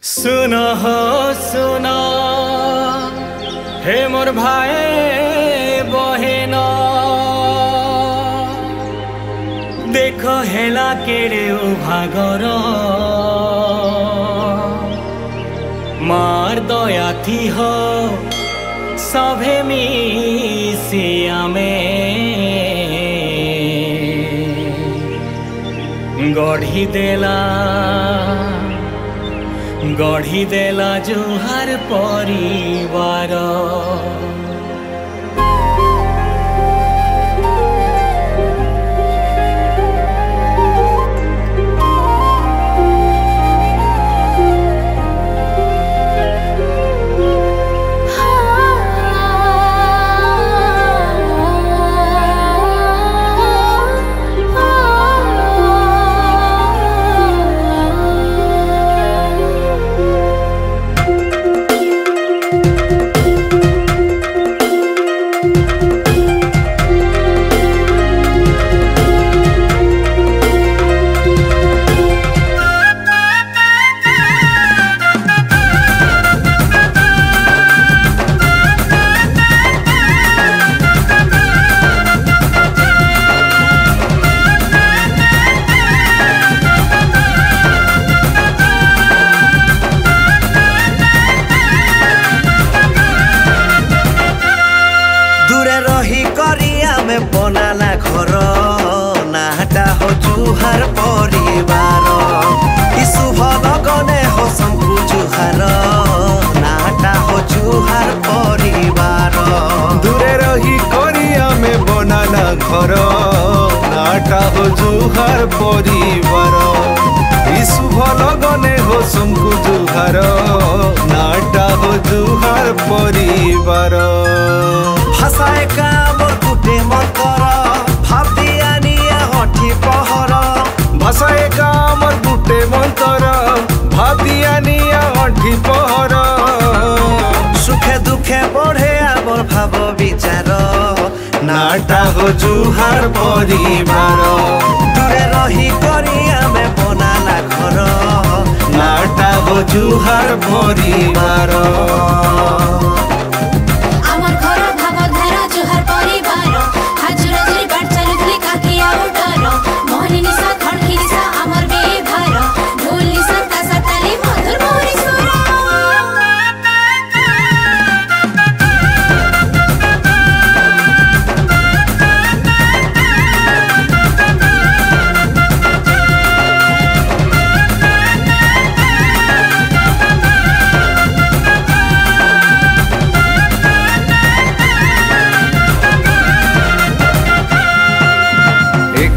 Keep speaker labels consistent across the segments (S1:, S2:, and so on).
S1: सुनो हो सुनो हे मोर भाई बहन देख हेला केड़े भागर मार दया थी हो सभे मिसी आमे गढ़ी देला जुहार परिवार।
S2: बनाला घर नाटा हो जुहार परिवार शुभ लगने हो शंकु जुहार नाटा हो जुहार परिवार
S3: दूरे रही करिया में बनाला घर नाटा हो जुहार परिवार शुभ लगने हो शंकु जुहार नाटा हो जुहार परिवार
S2: भाषाए का गुटे मंतर भाभी आनिया हठी पहर
S3: भाषाए का गुटे मंतर भाभी आनिया हठी पहर
S2: सुखे दुखे बढ़े आमर भाव विचार
S3: नाटा हो जुहार परिवार
S2: दूरे रही करी आमे बनाला घर
S3: नाटा हो जुहार परिवार।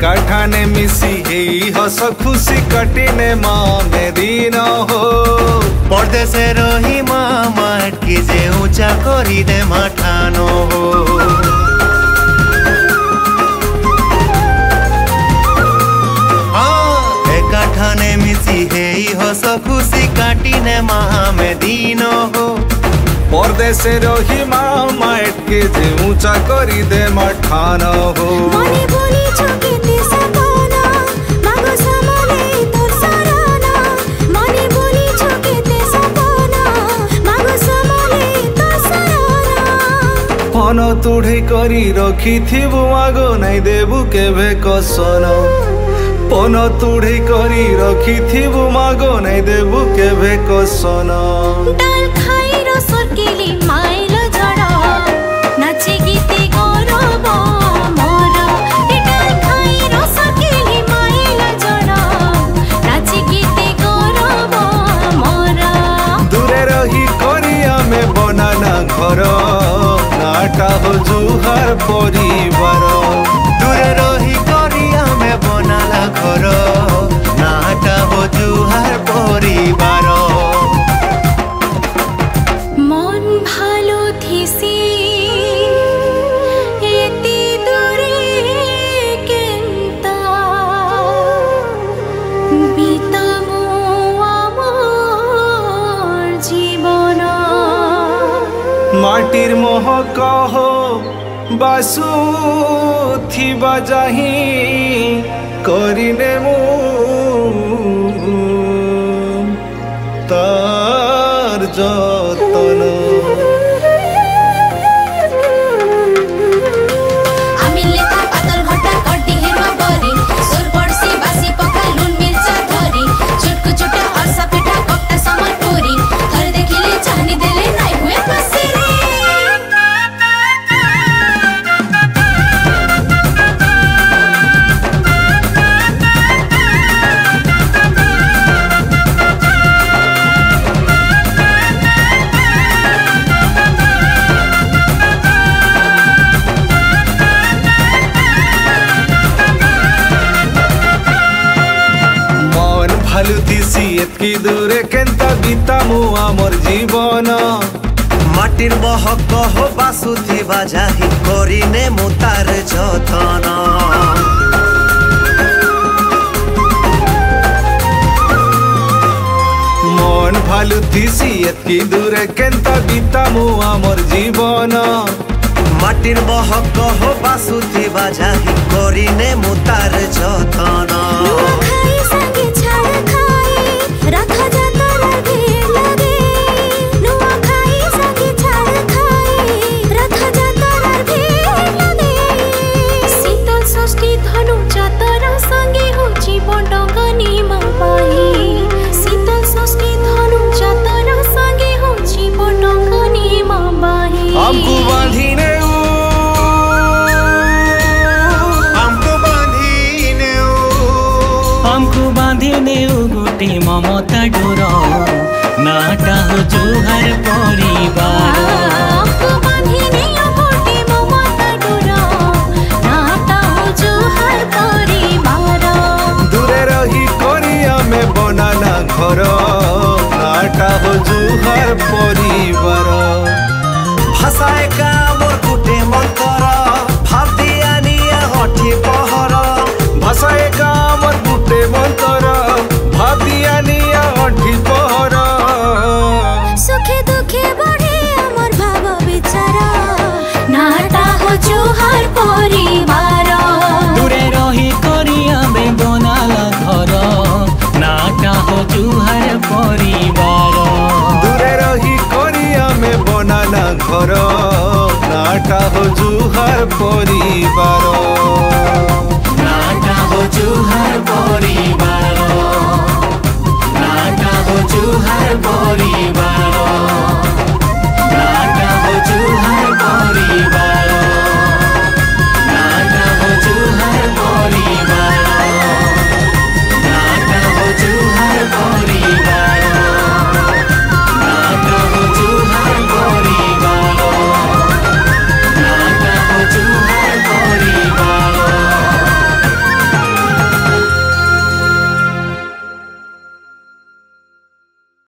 S3: काठाने मिसी ही हस खुशी कटिने माँ में दिन हो
S2: परदेशे रही मामा की जे ऊंचा करी दे मठानो हो काठाने मिसी हे हस खुशी काटिने माँ में दिन हो
S3: परदेशे रही मामा के जे ऊंचा करी दे मठानो हो मन तुढ़े करी रखी थिबु आगो नहीं देबु केभे कसन पन तुढ़े करी रखी थिबु मागो नहीं देबु केभे कसन
S4: डाल खाई रो सरकेली माइल झड़ नाचे गीते गौरव मोर डाल खाई रो सरकेली माइल झड़ नाचे गीते गौरव मोर
S3: दूरे रही करिया में बनाना घर नाटा हो जुहार परिवार
S2: दूरे रही करिया में बनाला घर नाटा हो जुहार परिवार
S4: मन भालो थिसी एती दूरे केंता बीतामो आमर जीवन
S3: माटिर मोह कहो बासु थिबा जाही करिने मु ता মোর যতন ভালুতিছি এতকি দূরে কেনতা বিতামু আমর জীবন
S2: মাটির মহক কহ বাসুথি বাজাহি করিনে মু তার যতন
S3: মন ভালুতিছি এতকি দূরে কেনতা বিতামু আমর জীবন
S2: মাটির মহক কহ বাসুথি বাজাহি করিনে মু তার যতন
S1: गोटे ममता डोर नाटा हो जुहार परिवार
S3: दूरे रही करिया में बनाना घर नाटा हो जुहार परिवार
S2: भाषाए का मोर गुटे मंतर भाबी आनिया हठी पहर
S3: भाषाए का मोर गुटे मंतर भाबी आनिया हठी पहर
S4: सुखे दुखे बढ़े अमर भाव विचार नाटा हो जुहार परिवार
S1: दूरे रही करिया में बनाला घर नाटा हो जुहार परिवार
S3: दूरे रही करिया में बनाना घर नाटा हो जुहार परिवार
S1: नाटा हो जुहार परिवार नाटा हो जुहार परिवार।